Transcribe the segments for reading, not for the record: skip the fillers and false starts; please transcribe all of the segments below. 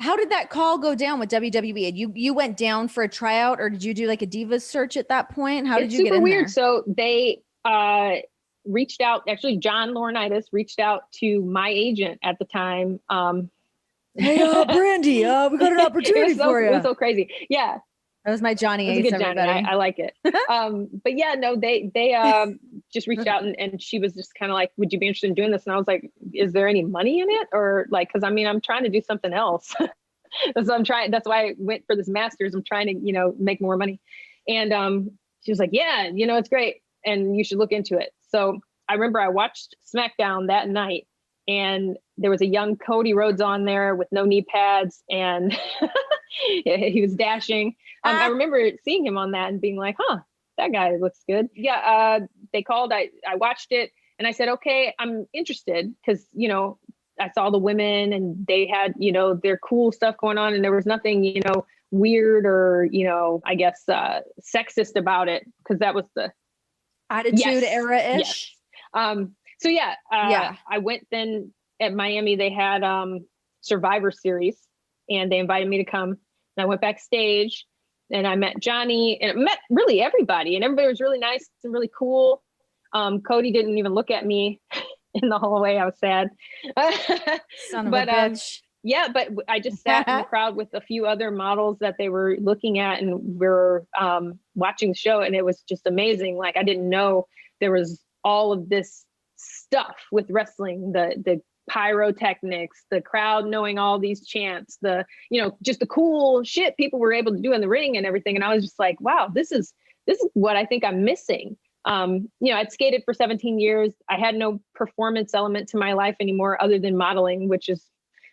How did that call go down with WWE? You went down for a tryout, or did you do like a Divas search at that point? How did you get in weird. there? So they reached out. Actually, John Laurinaitis reached out to my agent at the time. Hey, Brandi, we got an opportunity for you. It was so crazy. Yeah. That was my Johnny It was Ace, a good everybody. Johnny. I like it. But yeah, no, they just reached out and she was just kind of like, would you be interested in doing this? And I was like, is there any money in it? Or like, cause I mean, I'm trying to do something else. That's why I went for this master's. I'm trying to, make more money. And she was like, yeah, it's great. And you should look into it. So I remember I watched SmackDown that night and there was a young Cody Rhodes on there with no knee pads and he was dashing. I remember seeing him on that and being like, huh, that guy looks good. Yeah. They called, I watched it and I said, okay, I'm interested. Cause I saw the women and they had, their cool stuff going on and there was nothing, weird or, I guess, sexist about it. Cause that was the Attitude Era-ish. Yes. So yeah, I went then at Miami, they had Survivor Series and they invited me to come and I went backstage and I met Johnny and met really everybody and everybody was really nice and really cool. Cody didn't even look at me in the hallway. I was sad. Son of a bitch. Yeah, but I just sat in the crowd with a few other models that they were looking at and we were watching the show and it was just amazing. Like I didn't know there was all of this stuff with wrestling, the pyrotechnics, the crowd knowing all these chants, just the cool shit people were able to do in the ring and everything. And I was just like, wow, this is what I think I'm missing. I'd skated for 17 years. I had no performance element to my life anymore other than modeling, which is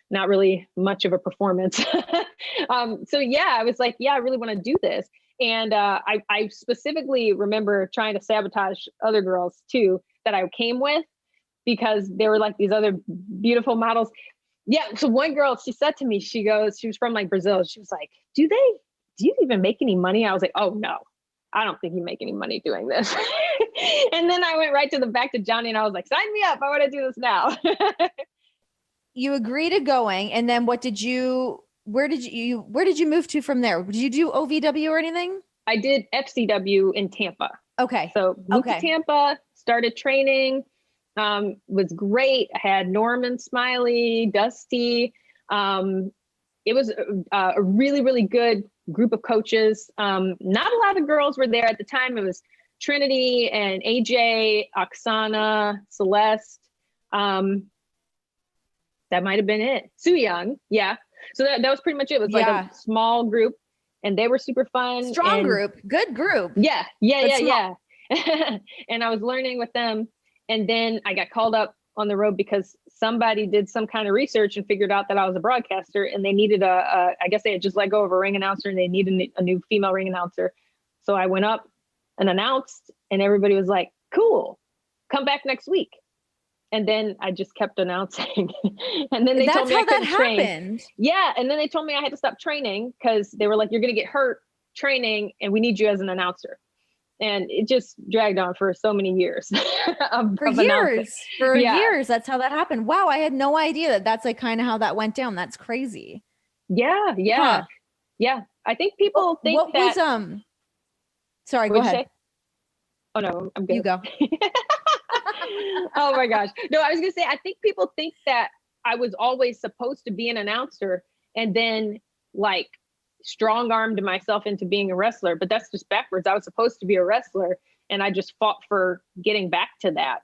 not really much of a performance. So yeah, I was like, yeah, I really want to do this. And I specifically remember trying to sabotage other girls too that I came with because they were like these other beautiful models. Yeah. So one girl, she said to me, she was from like Brazil. She was like, do you even make any money? I was like, oh no, I don't think you make any money doing this. And then I went right to the back to Johnny and I was like, sign me up. I want to do this now. You agreed to going. And then where did you move to from there? Did you do OVW or anything? I did FCW in Tampa. Okay. So moved to Tampa, started training, was great. I had Norman Smiley, Dusty. It was a really, really good group of coaches. Not a lot of girls were there at the time. It was Trinity and AJ, Oksana, Celeste. That might've been it. Sue Young. Yeah. So that was pretty much it. It was like a small group and they were super fun. Strong group, good group. Yeah. And I was learning with them. And then I got called up on the road because somebody did some kind of research and figured out that I was a broadcaster and they needed I guess they had just let go of a ring announcer and they needed a new female ring announcer. So I went up and announced and everybody was like, cool, come back next week. And then I just kept announcing. And then they told me I couldn't train. Yeah. And then they told me I had to stop training because they were like, you're going to get hurt training and we need you as an announcer. And it just dragged on for so many years. For years. That's how that happened. Wow. I had no idea that's like kind of how that went down. That's crazy. Yeah. Yeah. Huh. Yeah. I think people think that. Sorry, go ahead. Oh no, I'm good. You go. Oh my gosh. No, I was going to say, I think people think that I was always supposed to be an announcer and then like strong-armed myself into being a wrestler, but that's just backwards. I was supposed to be a wrestler and I just fought for getting back to that.